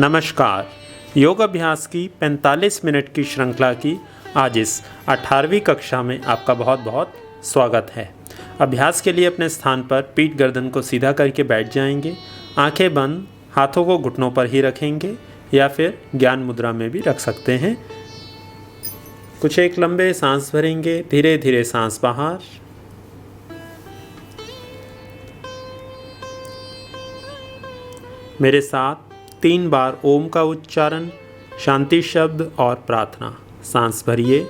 नमस्कार। योग अभ्यास की 45 मिनट की श्रृंखला की आज इस 18वीं कक्षा में आपका बहुत बहुत स्वागत है। अभ्यास के लिए अपने स्थान पर पीठ गर्दन को सीधा करके बैठ जाएंगे। आंखें बंद, हाथों को घुटनों पर ही रखेंगे या फिर ज्ञान मुद्रा में भी रख सकते हैं। कुछ एक लंबे सांस भरेंगे, धीरे धीरे सांस बाहर। मेरे साथ 3 बार ओम का उच्चारण, शांति शब्द और प्रार्थना। सांस भरिए।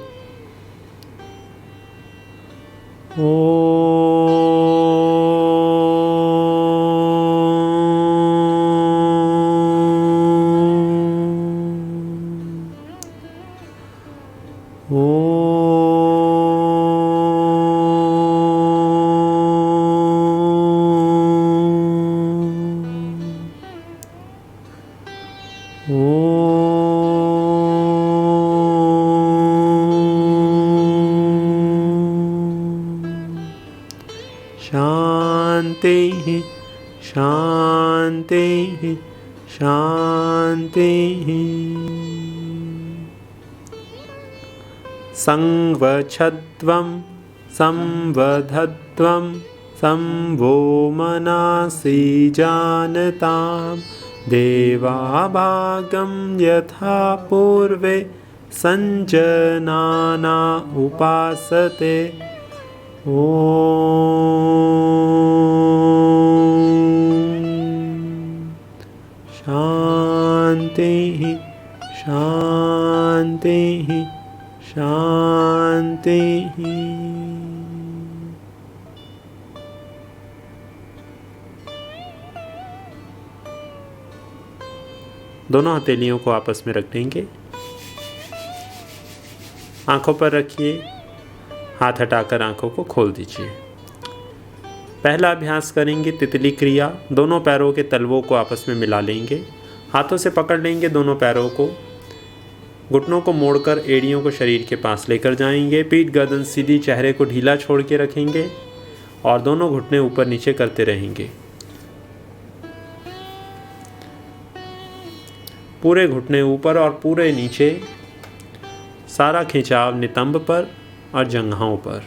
शांति शांति शांति। संवच्छध्वं संवधध्वं संवो मनासि जानतां देवाभागं यथा पूर्वे संजनाना उपासते। शांति शांति शांति। दोनों हथेलियों को आपस में रख देंगे। आंखों पर रखिए, हाथ हटाकर आंखों को खोल दीजिए। पहला अभ्यास करेंगे तितली क्रिया। दोनों पैरों के तलवों को आपस में मिला लेंगे, हाथों से पकड़ लेंगे दोनों पैरों को, घुटनों को मोड़कर एड़ियों को शरीर के पास लेकर जाएंगे। पीठ गर्दन सीधी, चेहरे को ढीला छोड़ के रखेंगे और दोनों घुटने ऊपर नीचे करते रहेंगे। पूरे घुटने ऊपर और पूरे नीचे, सारा खिंचाव नितंब पर और जंघाओं पर।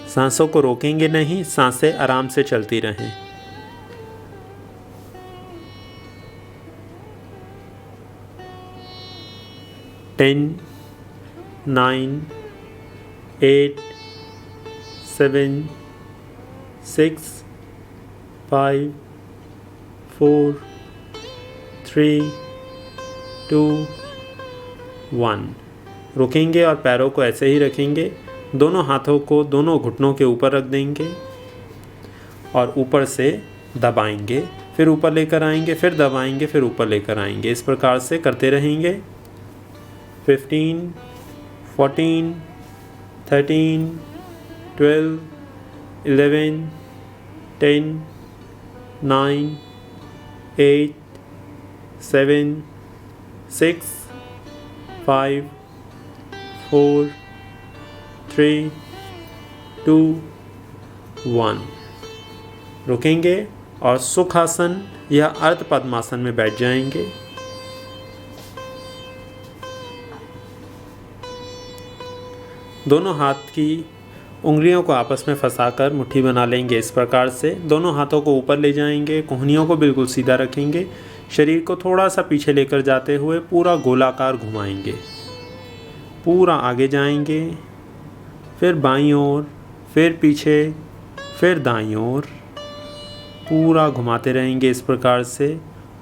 सांसों को रोकेंगे नहीं, सांसें आराम से चलती रहें। टेन, 9, 8, 7, 6, 5, 4, 3, 2, 1। रुकेंगे और पैरों को ऐसे ही रखेंगे। दोनों हाथों को दोनों घुटनों के ऊपर रख देंगे और ऊपर से दबाएंगे, फिर ऊपर लेकर आएंगे, फिर दबाएंगे, फिर ऊपर लेकर आएंगे। इस प्रकार से करते रहेंगे। 15, 14, 13, 12, 11, 10, 9, 8, 7, 6, 5, 4, 3, 2, 1। रुकेंगे और सुखासन या अर्ध पद्मासन में बैठ जाएंगे। दोनों हाथ की उंगलियों को आपस में फंसाकर मुट्ठी बना लेंगे। इस प्रकार से दोनों हाथों को ऊपर ले जाएंगे, कोहनियों को बिल्कुल सीधा रखेंगे, शरीर को थोड़ा सा पीछे लेकर जाते हुए पूरा गोलाकार घुमाएंगे। पूरा आगे जाएंगे, फिर बाईं ओर, फिर पीछे, फिर दाईं ओर, पूरा घुमाते रहेंगे। इस प्रकार से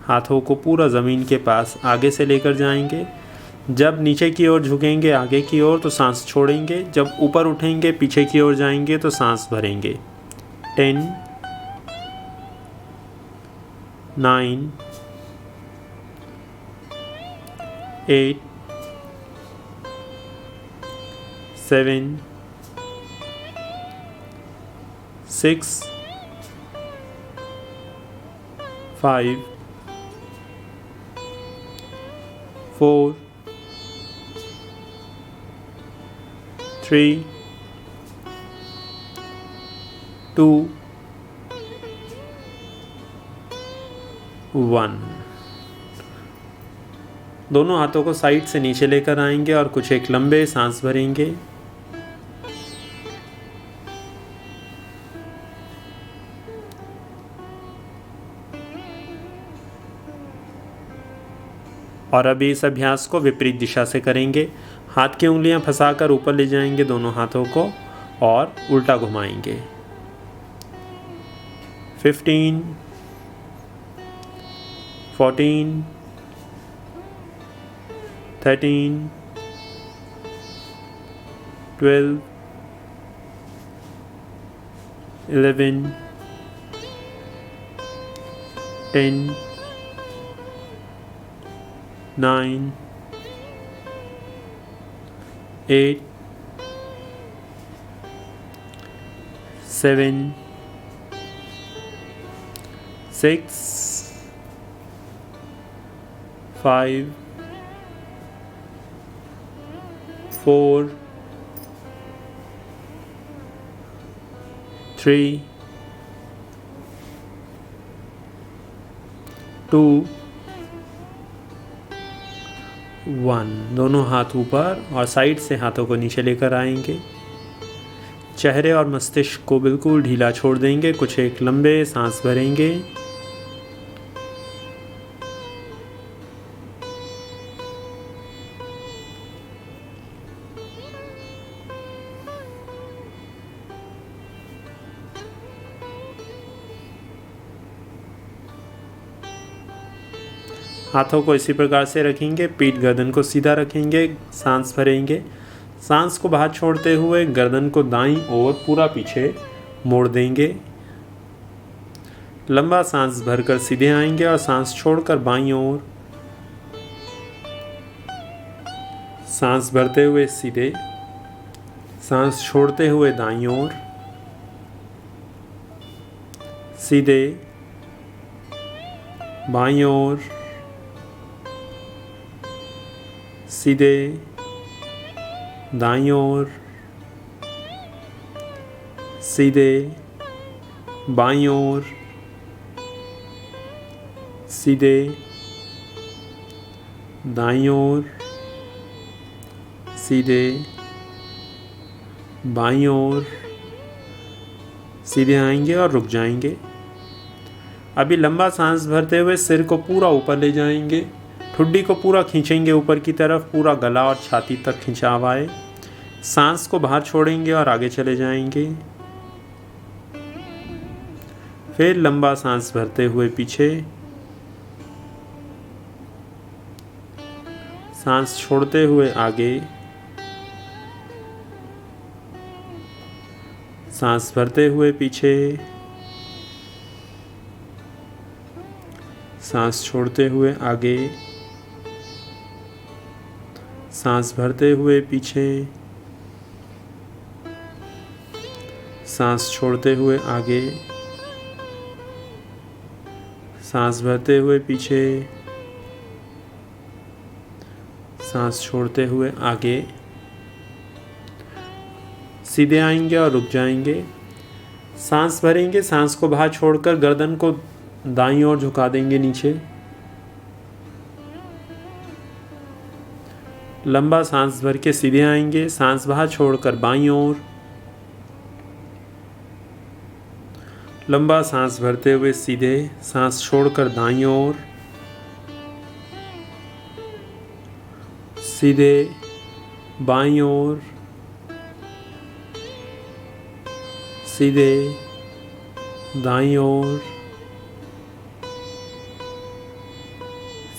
हाथों को पूरा ज़मीन के पास आगे से लेकर जाएंगे। जब नीचे की ओर झुकेंगे आगे की ओर तो सांस छोड़ेंगे, जब ऊपर उठेंगे पीछे की ओर जाएंगे तो सांस भरेंगे। 10, 9, 8, 7, 6, 5, 4, 3, 2 1। दोनों हाथों को साइड से नीचे लेकर आएंगे और कुछ एक लंबे सांस भरेंगे। और अभी इस अभ्यास को विपरीत दिशा से करेंगे। हाथ की उंगलियां फंसाकर ऊपर ले जाएंगे दोनों हाथों को और उल्टा घुमाएंगे। 15 14 13 12 11 10 9 8 7 6 5 4 3 2 1। दोनों हाथ ऊपर और साइड से हाथों को नीचे लेकर आएंगे। चेहरे और मस्तिष्क को बिल्कुल ढीला छोड़ देंगे। कुछ एक लंबे सांस भरेंगे। हाथों को इसी प्रकार से रखेंगे। पीठ गर्दन को सीधा रखेंगे। सांस भरेंगे। सांस को बाहर छोड़ते हुए गर्दन को दाईं ओर पूरा पीछे मोड़ देंगे। लंबा सांस भरकर सीधे आएंगे और सांस छोड़कर बाईं ओर। सांस भरते हुए सीधे, सांस छोड़ते हुए दाईं ओर, सीधे, बाईं ओर, सीधे, दाईं ओर, सीधे, बाईं ओर, सीधे, दाईं ओर, सीधे, बाईं ओर, सीधे आएंगे और रुक जाएंगे। अभी लंबा सांस भरते हुए सिर को पूरा ऊपर ले जाएंगे। ठुड्डी को पूरा खींचेंगे ऊपर की तरफ, पूरा गला और छाती तक खिंचाव आए। सांस को बाहर छोड़ेंगे और आगे चले जाएंगे। फिर लंबा सांस भरते हुए पीछे, सांस छोड़ते हुए आगे, सांस भरते हुए पीछे, सांस छोड़ते हुए आगे, सांस भरते हुए पीछे, सांस छोड़ते हुए आगे, सांस भरते हुए पीछे, सांस छोड़ते हुए आगे। सीधे आएंगे और रुक जाएंगे। सांस भरेंगे। सांस को बाहर छोड़कर गर्दन को दाईं ओर झुका देंगे नीचे। लंबा सांस भर के सीधे आएंगे। सांस बाहर छोड़कर बाईं ओर। लंबा सांस भरते हुए सीधे, सांस छोड़कर दाईं ओर, सीधे, बाईं ओर, सीधे, दाईं ओर,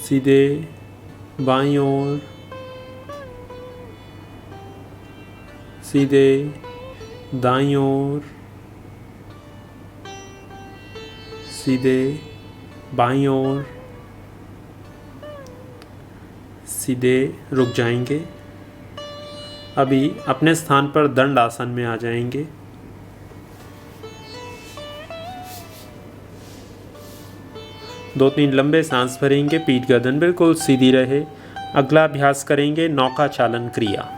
सीधे, बाईं ओर, सीधे, दाईं ओर, सीधे, बाईं ओर, सीधे, रुक जाएंगे। अभी अपने स्थान पर दंड आसन में आ जाएंगे। दो तीन लंबे सांस भरेंगे। पीठ गर्दन बिल्कुल सीधी रहे। अगला अभ्यास करेंगे नौका चालन क्रिया।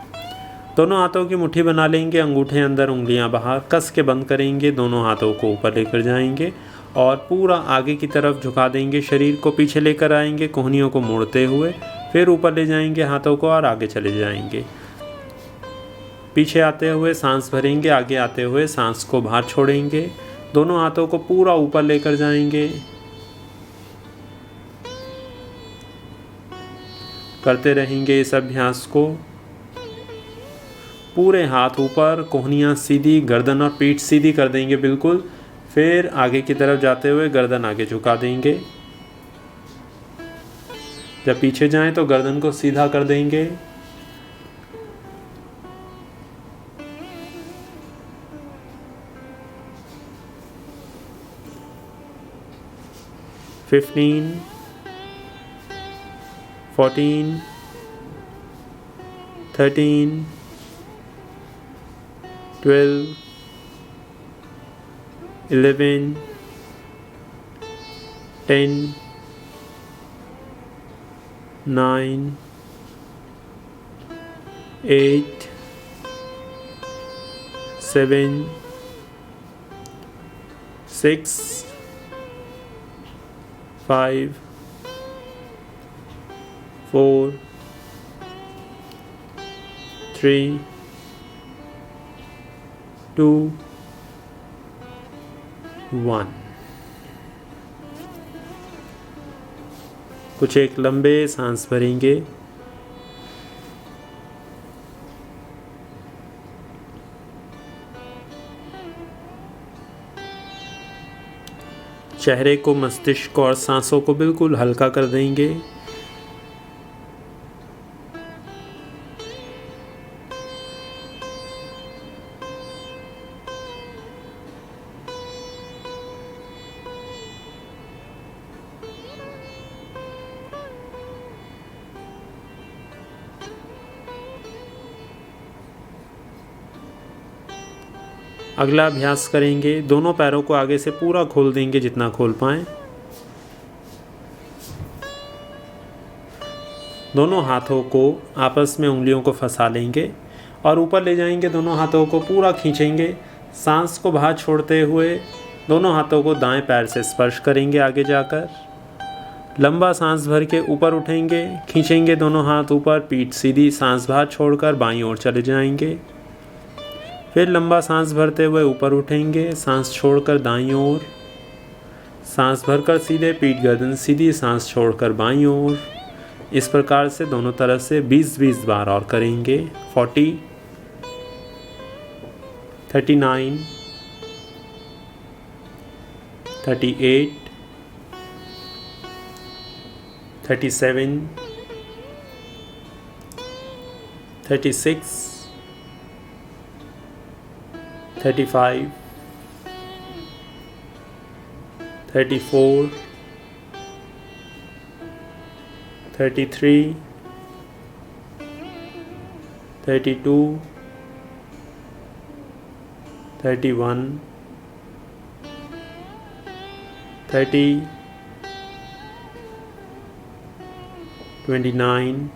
दोनों हाथों की मुट्ठी बना लेंगे, अंगूठे अंदर उंगलियां बाहर, कस के बंद करेंगे, दोनों हाथों को ऊपर लेकर जाएंगे और पूरा आगे की तरफ झुका देंगे। शरीर को पीछे लेकर आएंगे, कोहनियों को मोड़ते हुए, फिर ऊपर ले जाएंगे हाथों को और आगे चले जाएंगे। पीछे आते हुए सांस भरेंगे, आगे आते हुए सांस को बाहर छोड़ेंगे, दोनों हाथों को पूरा ऊपर लेकर जाएंगे। करते रहेंगे इस अभ्यास को। पूरे हाथ ऊपर, कोहनियाँ सीधी, गर्दन और पीठ सीधी कर देंगे बिल्कुल। फिर आगे की तरफ जाते हुए गर्दन आगे झुका देंगे। जब पीछे जाएं तो गर्दन को सीधा कर देंगे। फिफ्टीन, 14, 13, 12, 11, 10, 9, 8, 7, 6, 5, 4, 3, 2, 1। कुछ एक लंबे सांस भरेंगे। चेहरे को, मस्तिष्क और सांसों को बिल्कुल हल्का कर देंगे। अगला अभ्यास करेंगे, दोनों पैरों को आगे से पूरा खोल देंगे जितना खोल पाएं। दोनों हाथों को आपस में उंगलियों को फंसा लेंगे और ऊपर ले जाएंगे। दोनों हाथों को पूरा खींचेंगे, सांस को बाहर छोड़ते हुए दोनों हाथों को दाएं पैर से स्पर्श करेंगे। आगे जाकर लंबा सांस भर के ऊपर उठेंगे, खींचेंगे दोनों हाथ ऊपर, पीठ सीधी, सांस बाहर छोड़कर बाईं ओर चले जाएंगे। फिर लंबा सांस भरते हुए ऊपर उठेंगे, सांस छोड़कर दाईं ओर, सांस भरकर सीधे, पीठ गर्दन सीधी, सांस छोड़कर बाईं ओर। इस प्रकार से दोनों तरफ से 20-20 बार और करेंगे। 40, 39, 38, 37, 36, 35, 34, 33, 32, 31, 30, 29,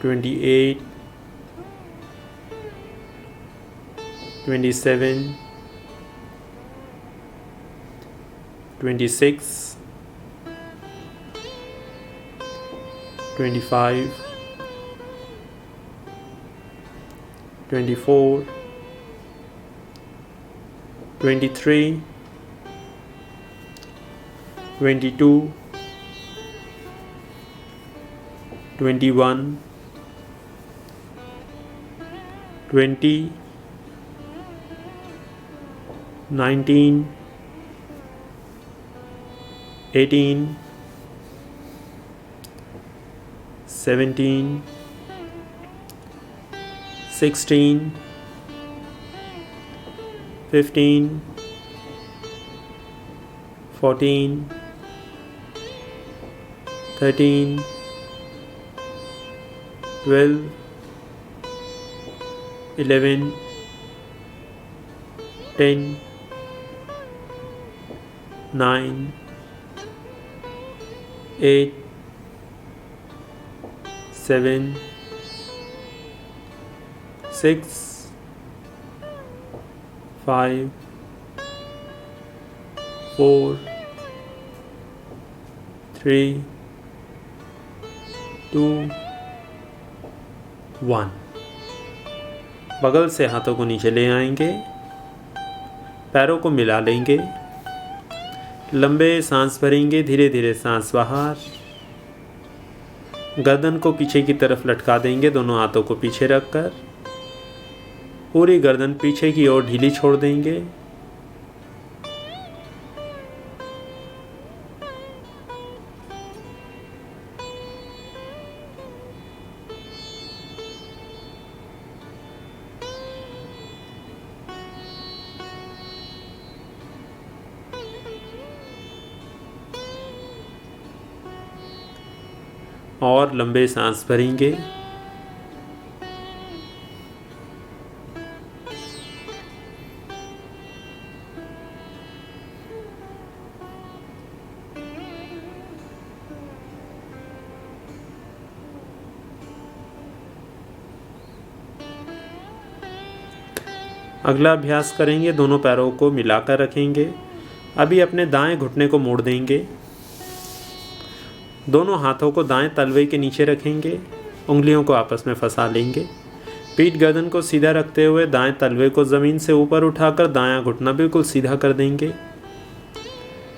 28, 27, 26, 25, 24, 23, 22, 21, 20, 19, 18, 17, 16, 15, 14, 13, 12, 11, 10, 9, 8, 7, 6 5 4 3 2 1। बगल से हाथों को नीचे ले आएंगे, पैरों को मिला लेंगे, लंबे सांस भरेंगे, धीरे धीरे सांस बाहर। गर्दन को पीछे की तरफ लटका देंगे, दोनों हाथों को पीछे रखकर पूरी गर्दन पीछे की ओर ढीली छोड़ देंगे। और लंबे सांस भरेंगे। अगला अभ्यास करेंगे, दोनों पैरों को मिलाकर रखेंगे। अभी अपने दाएं घुटने को मोड़ देंगे, दोनों हाथों को दाएं तलवे के नीचे रखेंगे, उंगलियों को आपस में फंसा लेंगे। पीठ गर्दन को सीधा रखते हुए दाएं तलवे को ज़मीन से ऊपर उठाकर दायां घुटना बिल्कुल सीधा कर देंगे।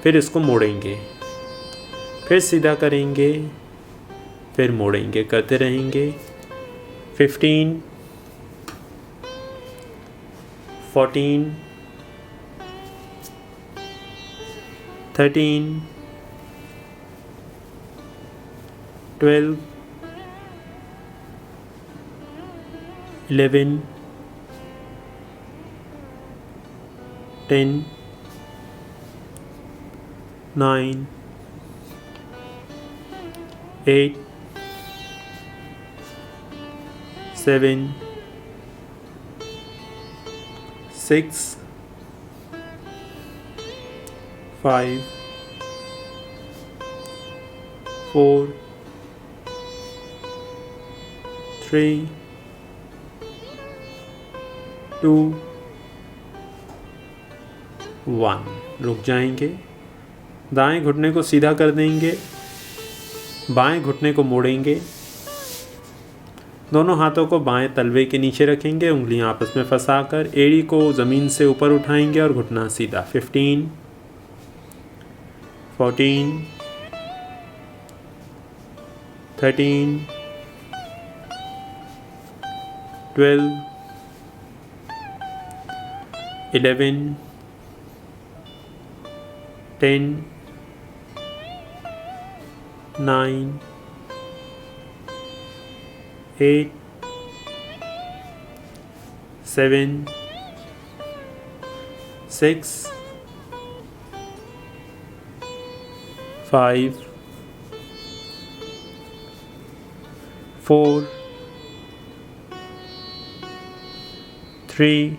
फिर इसको मोड़ेंगे, फिर सीधा करेंगे, फिर मोड़ेंगे, करते रहेंगे। 15 14 13 12 11 10 9 8 7 6 5 4 3 2 1। रुक जाएंगे, दाएं घुटने को सीधा कर देंगे, बाएं घुटने को मोड़ेंगे, दोनों हाथों को बाएं तलवे के नीचे रखेंगे, उंगलियां आपस में फंसाकर एड़ी को ज़मीन से ऊपर उठाएंगे और घुटना सीधा। 15 14 13 12 11 10 9 8 7 6 5 4 3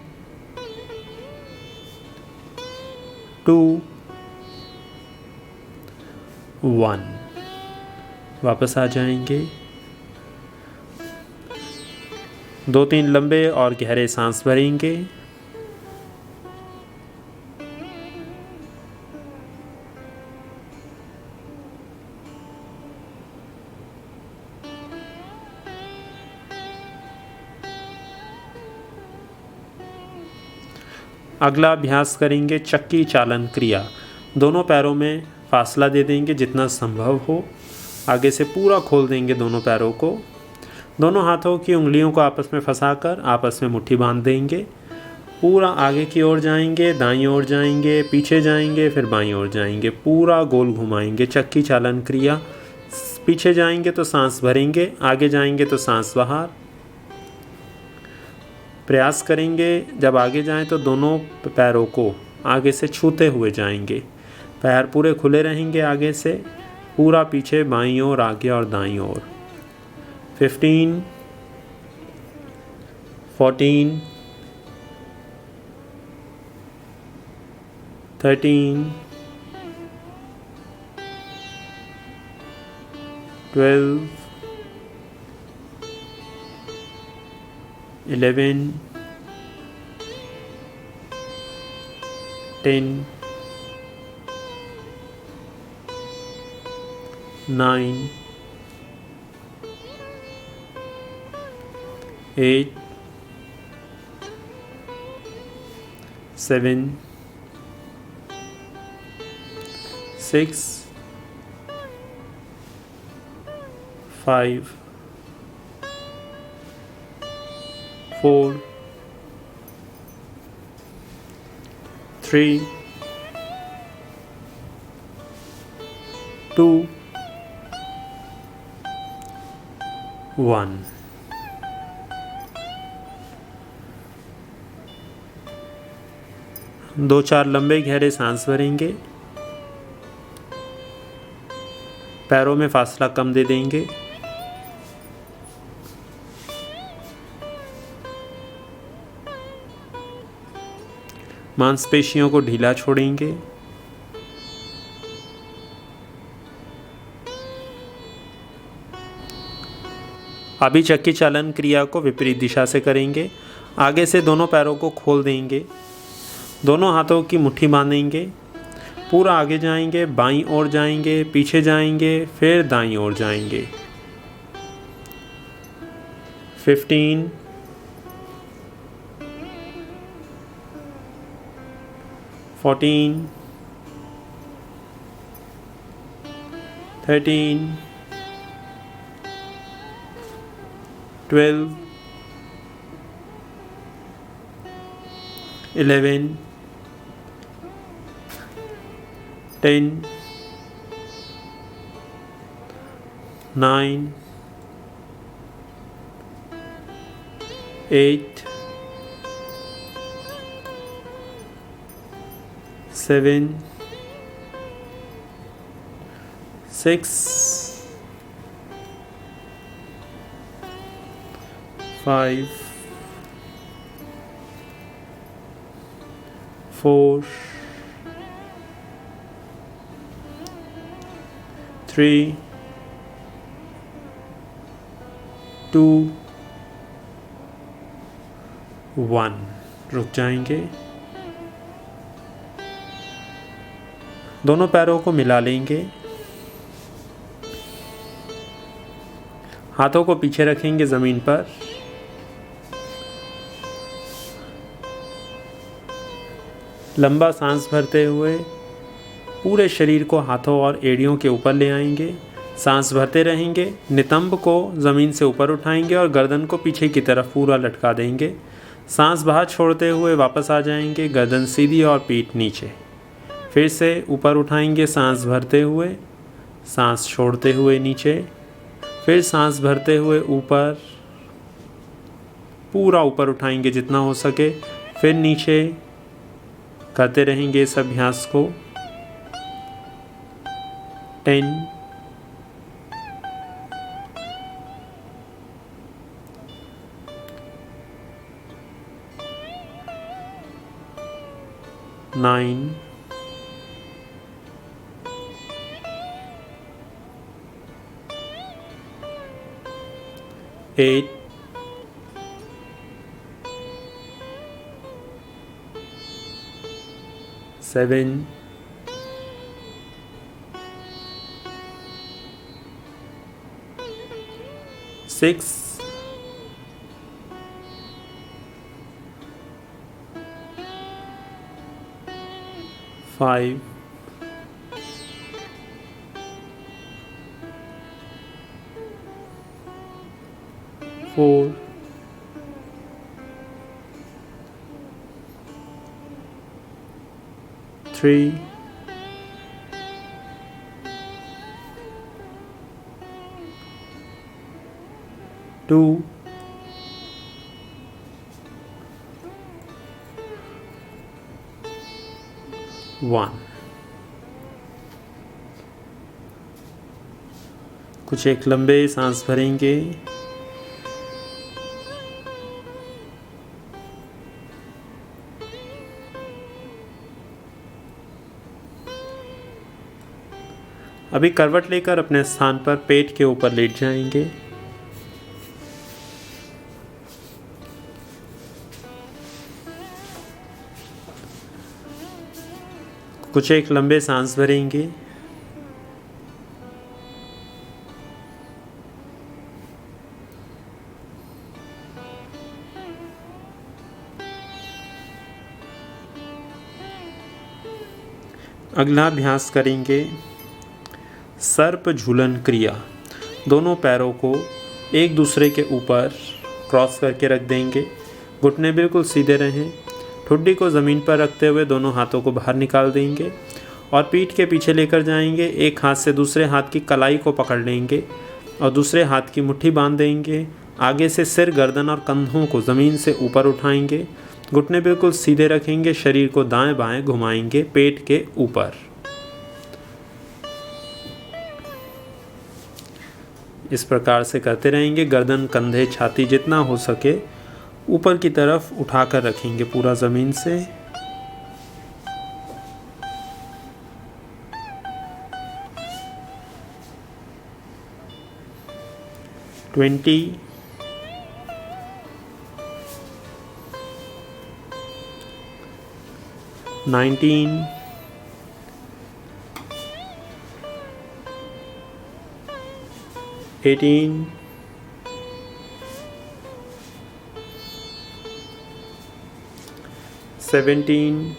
2 1। वापस आ जाएंगे। 2-3 लंबे और गहरे सांस भरेंगे। अगला अभ्यास करेंगे चक्की चालन क्रिया। दोनों पैरों में फासला दे देंगे जितना संभव हो, आगे से पूरा खोल देंगे दोनों पैरों को। दोनों हाथों की उंगलियों को आपस में फंसाकर आपस में मुट्ठी बांध देंगे। पूरा आगे की ओर जाएंगे, दाईं ओर जाएंगे, पीछे जाएंगे, फिर बाईं ओर जाएंगे, पूरा गोल घुमाएंगे। चक्की चालन क्रिया। पीछे जाएंगे तो सांस भरेंगे, आगे जाएंगे तो सांस बाहर। प्रयास करेंगे जब आगे जाएं तो दोनों पैरों को आगे से छूते हुए जाएंगे। पैर पूरे खुले रहेंगे आगे से, पूरा पीछे बाईं ओर, आगे और दाईं ओर। 15 14 13 12 11, 10, 9, 8, 7, 6, 5, 4, 3, 2, 1। दो चार लंबे गहरे सांस भरेंगे, पैरों में फासला कम दे देंगे। मांसपेशियों को ढीला छोड़ेंगे। अभी चक्की चालन क्रिया को विपरीत दिशा से करेंगे। आगे से दोनों पैरों को खोल देंगे, दोनों हाथों की मुट्ठी बांधेंगे, पूरा आगे जाएंगे, बाईं ओर जाएंगे, पीछे जाएंगे, फिर दाईं ओर जाएंगे। 15, 14, 13, 12, 11, 10, 9, 8, 7, 6, 5, 4, 3, 2, 1। रुक जाएंगे। दोनों पैरों को मिला लेंगे, हाथों को पीछे रखेंगे ज़मीन पर। लंबा सांस भरते हुए पूरे शरीर को हाथों और एड़ियों के ऊपर ले आएंगे। सांस भरते रहेंगे, नितंब को ज़मीन से ऊपर उठाएंगे और गर्दन को पीछे की तरफ पूरा लटका देंगे। सांस बाहर छोड़ते हुए वापस आ जाएंगे, गर्दन सीधी और पीठ नीचे। फिर से ऊपर उठाएंगे सांस भरते हुए, सांस छोड़ते हुए नीचे, फिर सांस भरते हुए ऊपर, पूरा ऊपर उठाएंगे जितना हो सके, फिर नीचे। करते रहेंगे इस अभ्यास को। 10, 9, 8, 7, 6, 5, 4, 3, 2, 1। कुछ एक लंबे सांस भरेंगे। अभी करवट लेकर अपने स्थान पर पेट के ऊपर लेट जाएंगे। कुछ एक लंबे सांस भरेंगे। अगला अभ्यास करेंगे सर्प झूलन क्रिया। दोनों पैरों को एक दूसरे के ऊपर क्रॉस करके रख देंगे। घुटने बिल्कुल सीधे रहें। ठुड्डी को ज़मीन पर रखते हुए दोनों हाथों को बाहर निकाल देंगे और पीठ के पीछे लेकर जाएंगे। एक हाथ से दूसरे हाथ की कलाई को पकड़ लेंगे और दूसरे हाथ की मुट्ठी बांध देंगे। आगे से सिर, गर्दन और कंधों को ज़मीन से ऊपर उठाएंगे। घुटने बिल्कुल सीधे रखेंगे। शरीर को दाएं बाएं घुमाएंगे पेट के ऊपर। इस प्रकार से करते रहेंगे। गर्दन, कंधे, छाती जितना हो सके ऊपर की तरफ उठाकर रखेंगे पूरा ज़मीन से। ट्वेंटी 19 18 17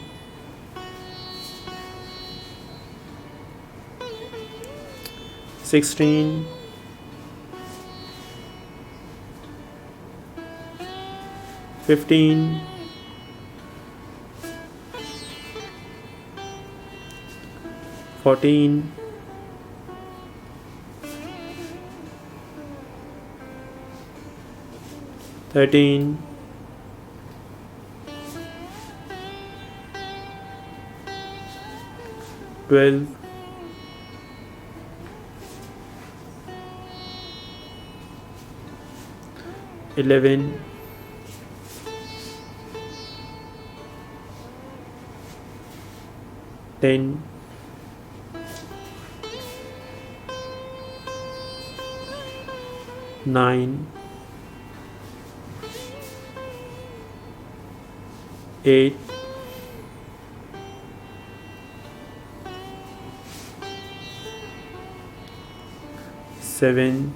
16 15 14 13 12 11 10 9 8 7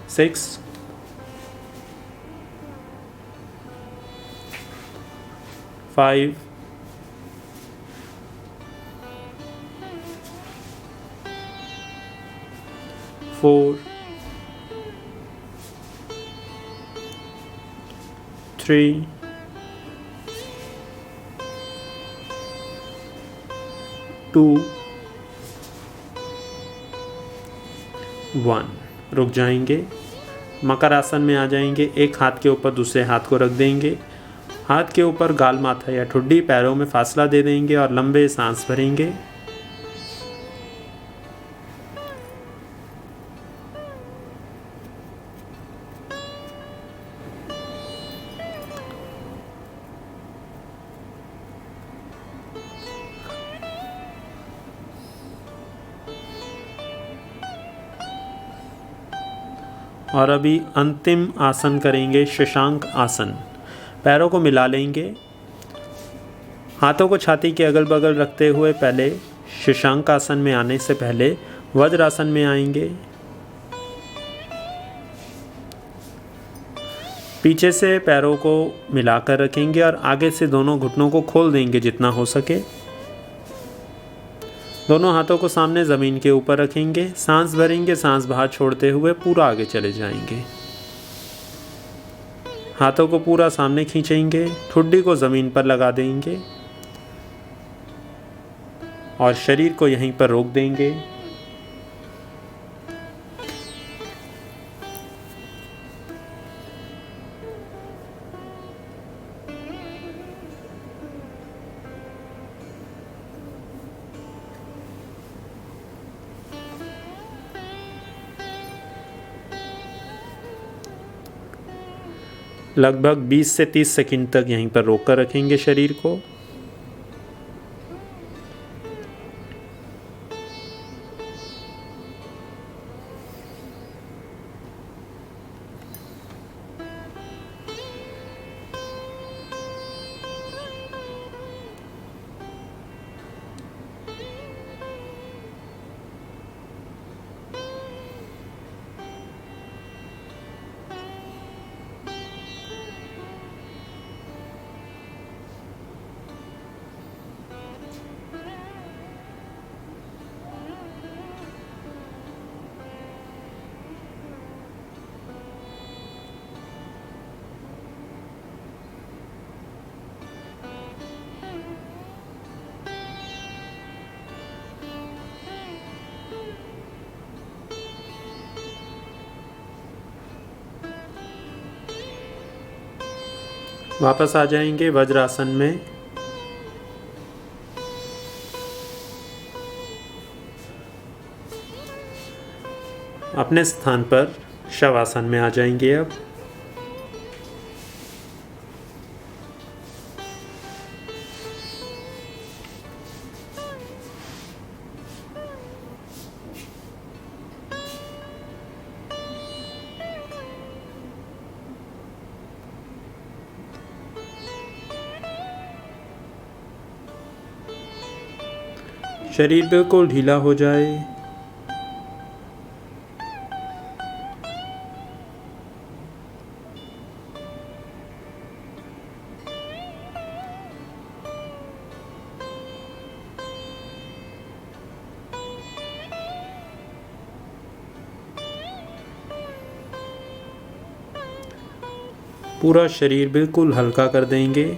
6 5 4 3 2 1। रुक जाएंगे। मकर आसन में आ जाएंगे। एक हाथ के ऊपर दूसरे हाथ को रख देंगे। हाथ के ऊपर गाल, माथा या ठुड्डी, पैरों में फासला दे देंगे और लंबे सांस भरेंगे। और अभी अंतिम आसन करेंगे शशांक आसन। पैरों को मिला लेंगे। हाथों को छाती के अगल बगल रखते हुए पहले शशांक आसन में आने से पहले वज्रासन में आएंगे। पीछे से पैरों को मिलाकर रखेंगे और आगे से दोनों घुटनों को खोल देंगे जितना हो सके। दोनों हाथों को सामने ज़मीन के ऊपर रखेंगे। सांस भरेंगे। सांस बाहर छोड़ते हुए पूरा आगे चले जाएंगे। हाथों को पूरा सामने खींचेंगे। ठुड्डी को ज़मीन पर लगा देंगे और शरीर को यहीं पर रोक देंगे। लगभग 20 से 30 सेकंड तक यहीं पर रोक कर रखेंगे शरीर को। वापस आ जाएंगे वज्रासन में। अपने स्थान पर शवासन में आ जाएंगे अब। शरीर बिल्कुल ढीला हो जाए। पूरा शरीर बिल्कुल हल्का कर देंगे।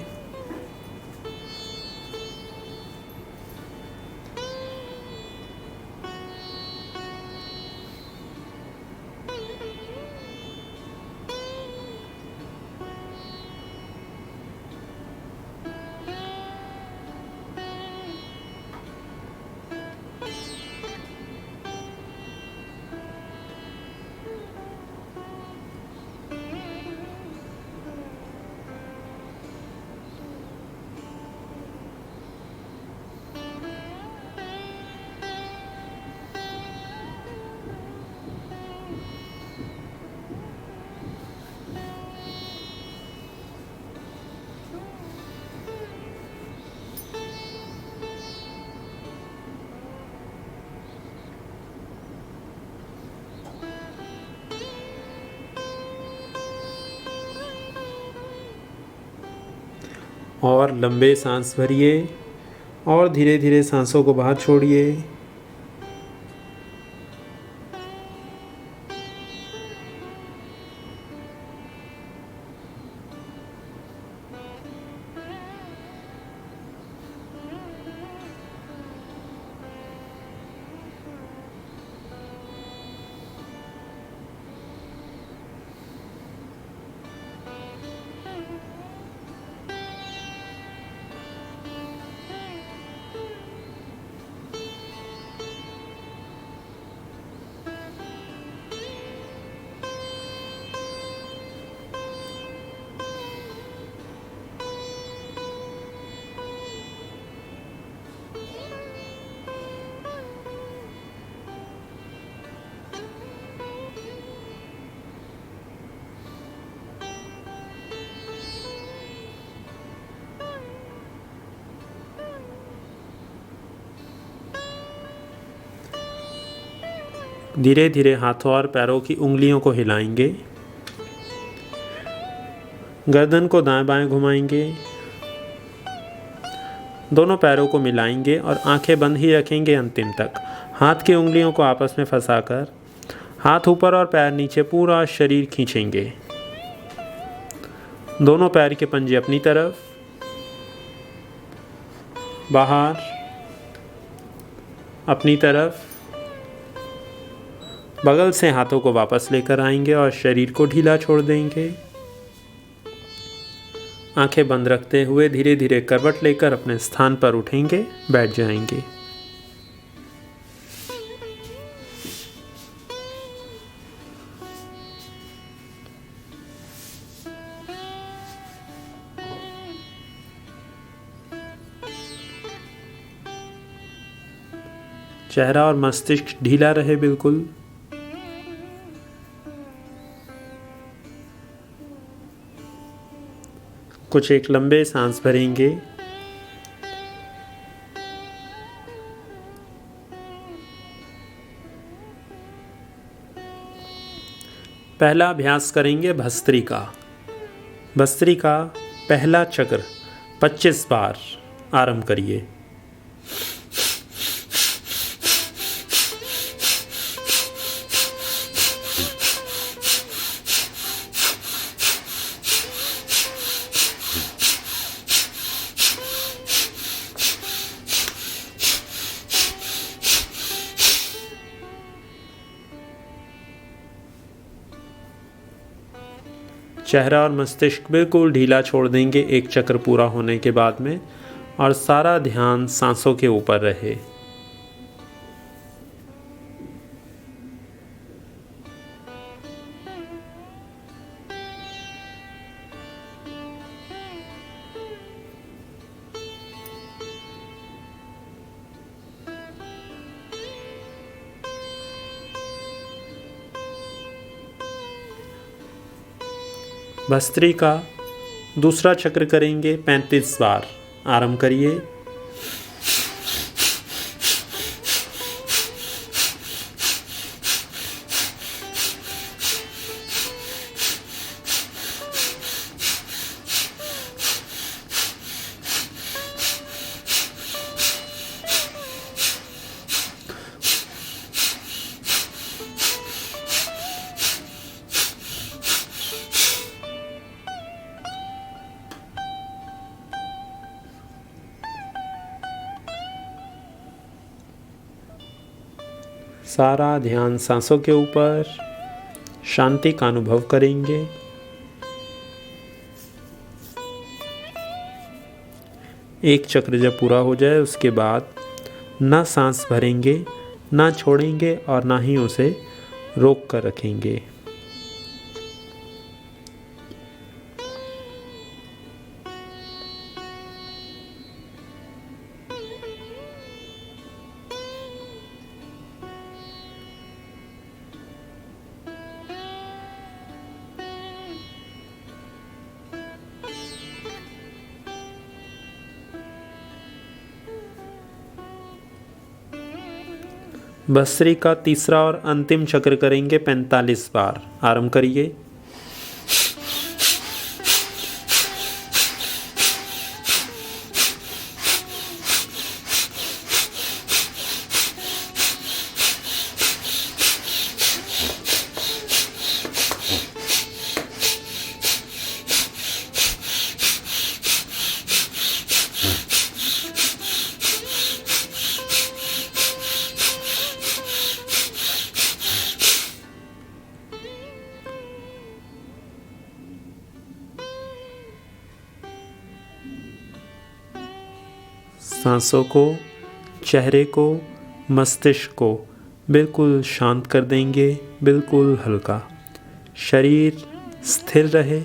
और लंबे सांस भरिए और धीरे धीरे सांसों को बाहर छोड़िए। धीरे धीरे हाथों और पैरों की उंगलियों को हिलाएंगे। गर्दन को दाएं बाएं घुमाएंगे। दोनों पैरों को मिलाएंगे और आंखें बंद ही रखेंगे अंतिम तक। हाथ की उंगलियों को आपस में फंसाकर हाथ ऊपर और पैर नीचे पूरा शरीर खींचेंगे। दोनों पैर के पंजे अपनी तरफ, बाहर, अपनी तरफ। बगल से हाथों को वापस लेकर आएंगे और शरीर को ढीला छोड़ देंगे। आंखें बंद रखते हुए धीरे धीरे करवट लेकर अपने स्थान पर उठेंगे, बैठ जाएंगे। चेहरा और मस्तिष्क ढीला रहे बिल्कुल। कुछ एक लंबे सांस भरेंगे। पहला अभ्यास करेंगे भस्त्रिका। भस्त्रिका पहला चक्र 25 बार आरंभ करिए। चेहरा और मस्तिष्क बिल्कुल ढीला छोड़ देंगे एक चक्र पूरा होने के बाद में, और सारा ध्यान सांसों के ऊपर रहे। भस्त्रिका दूसरा चक्र करेंगे 35 बार। आरंभ करिए। सारा ध्यान सांसों के ऊपर, शांति का अनुभव करेंगे। एक चक्र जब पूरा हो जाए उसके बाद ना सांस भरेंगे, ना छोड़ेंगे और ना ही उसे रोक कर रखेंगे। भस्त्री का तीसरा और अंतिम चक्र करेंगे 45 बार। आरंभ करिए। सांसों को, चेहरे को, मस्तिष्क को बिल्कुल शांत कर देंगे, बिल्कुल हल्का। शरीर स्थिर रहे।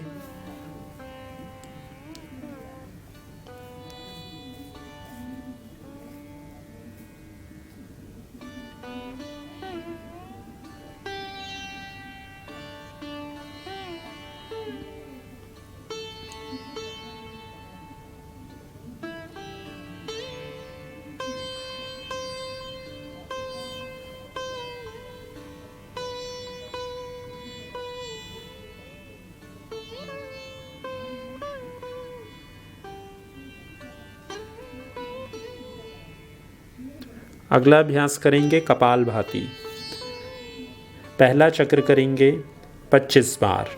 अगला अभ्यास करेंगे कपालभाति। पहला चक्र करेंगे 25 बार।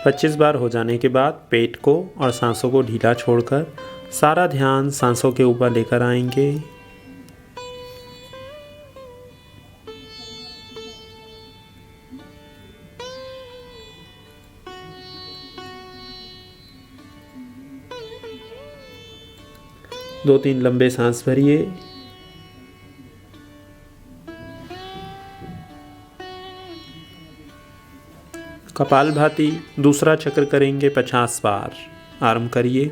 पच्चीस बार हो जाने के बाद पेट को और सांसों को ढीला छोड़कर सारा ध्यान सांसों के ऊपर लेकर आएंगे। दो तीन लंबे सांस भरिए। कपालभाति दूसरा चक्र करेंगे 50 बार। आरंभ करिए।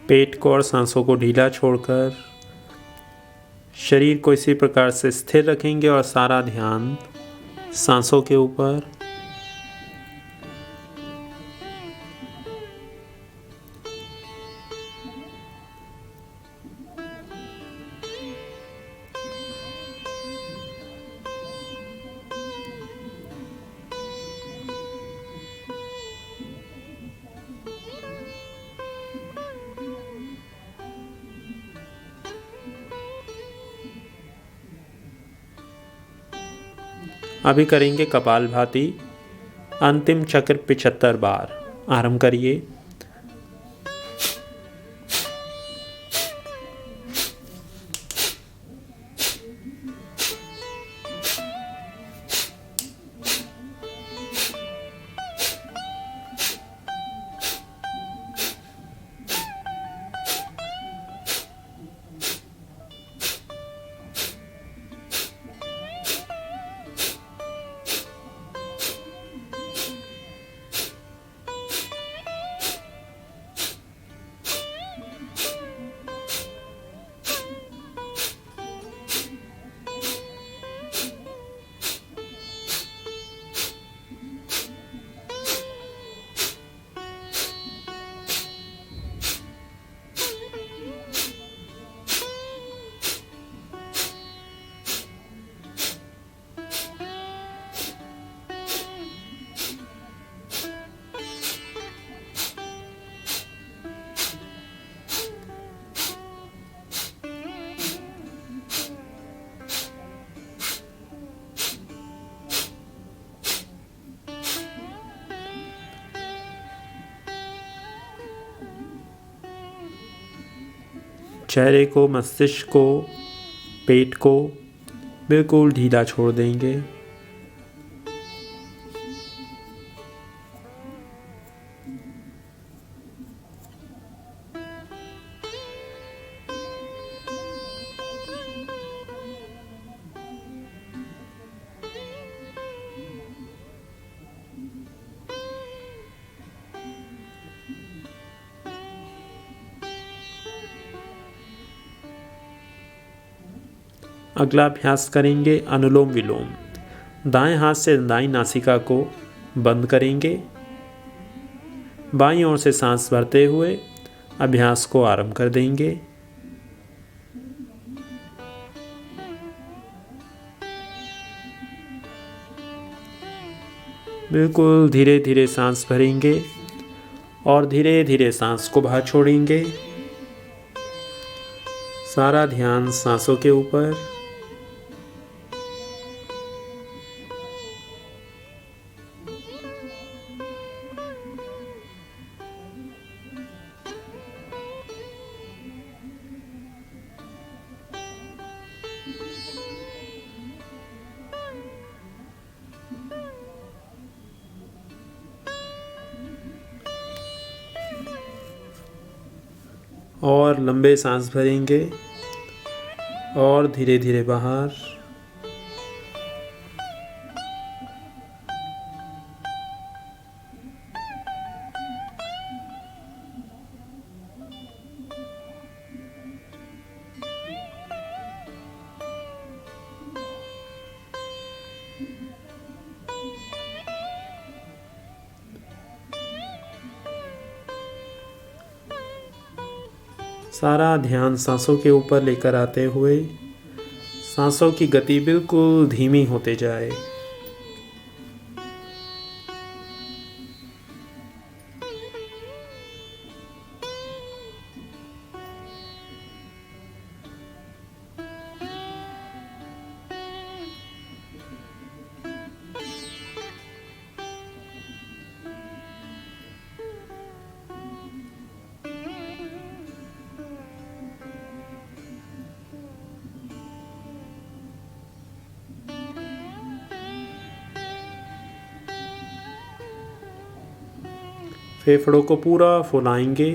पेट को और सांसों को ढीला छोड़कर शरीर को इसी प्रकार से स्थिर रखेंगे और सारा ध्यान सांसों के ऊपर। अभी करेंगे कपालभाति अंतिम चक्र 75 बार। आरंभ करिए। चेहरे को, मस्तिष्क को, पेट को बिल्कुल ढीला छोड़ देंगे। अगला अभ्यास करेंगे अनुलोम विलोम। दाएं हाथ से दाईं नासिका को बंद करेंगे। बाईं ओर से सांस भरते हुए अभ्यास को आरंभ कर देंगे। बिल्कुल धीरे धीरे सांस भरेंगे और धीरे धीरे सांस को बाहर छोड़ेंगे। सारा ध्यान सांसों के ऊपर। और लंबे सांस भरेंगे और धीरे धीरे बाहर। सारा ध्यान सांसों के ऊपर लेकर आते हुए सांसों की गति बिल्कुल धीमी होते जाए। फेफड़ों को पूरा फुलाएंगे।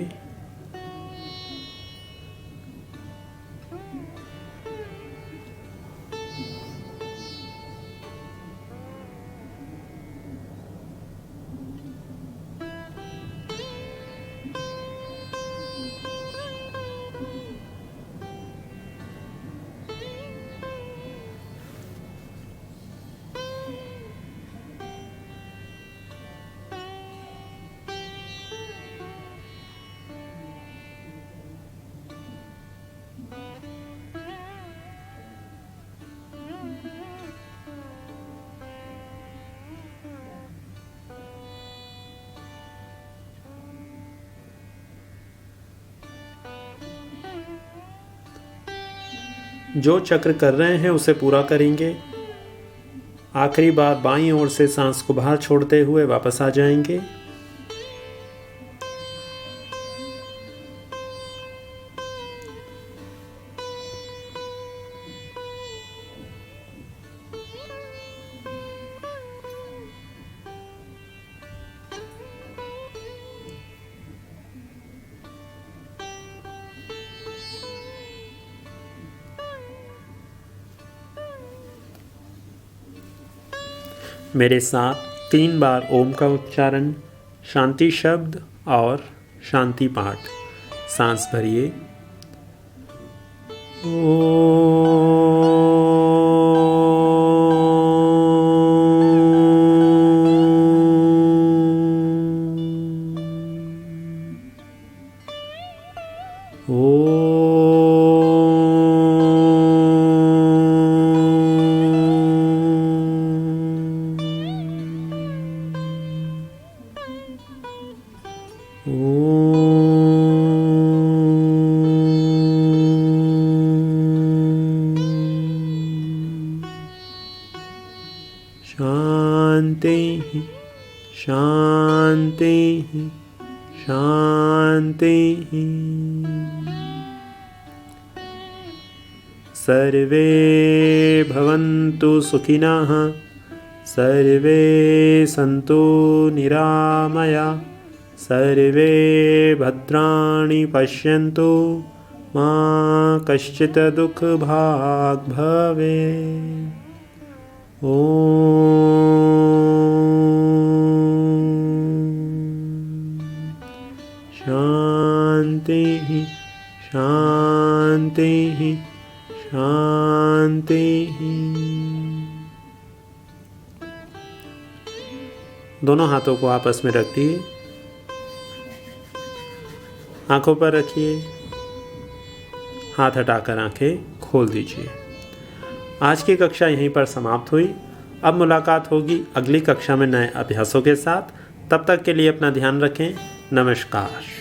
जो चक्र कर रहे हैं उसे पूरा करेंगे। आखिरी बार बाईं ओर से सांस को बाहर छोड़ते हुए वापस आ जाएंगे। मेरे साथ 3 बार ओम का उच्चारण, शांति शब्द और शांति पाठ। सांस भरिए। शांति शांति शांति। सर्वे भवन्तु सुखिनः, सर्वे सन्तु निरामया, सर्वे भद्राणि पश्यन्तु, मा कश्चित् दुःखभाग् भवेत्। शांति शांति शांति। दोनों हाथों को आपस में रख दिए, आंखों पर रखिए, हाथ हटाकर आंखें खोल दीजिए। आज की कक्षा यहीं पर समाप्त हुई। अब मुलाकात होगी अगली कक्षा में नए अभ्यासों के साथ। तब तक के लिए अपना ध्यान रखें। नमस्कार।